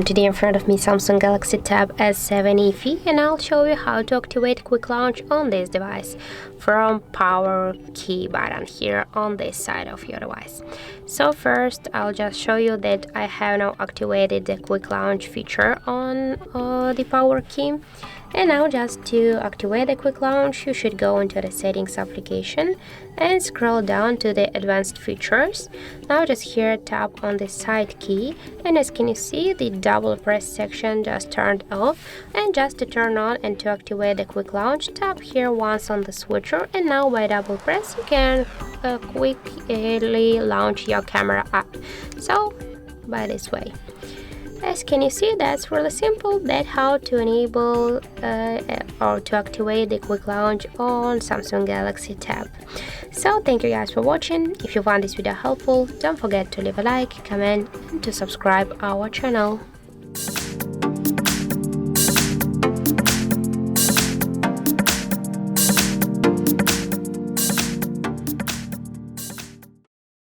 Today in front of me Samsung Galaxy Tab S7 FE, and I'll show you how to activate quick launch on this device from power key button here on this side of your device. So first I'll just show you that I have now activated the quick launch feature on the power key. And now just to activate the quick launch, you should go into the settings application and scroll down to the advanced features. Now just here tap on the side key, and as can you see, the double press section just turned off. And just to turn on and to activate the quick launch, tap here once on the switcher, and now by double press you can quickly launch your camera app. So by this way. As can you see, that's really simple. That's how to enable or to activate the quick launch on Samsung Galaxy Tab. So thank you guys for watching. If you found this video helpful, don't forget to leave a like, comment, and to subscribe our channel.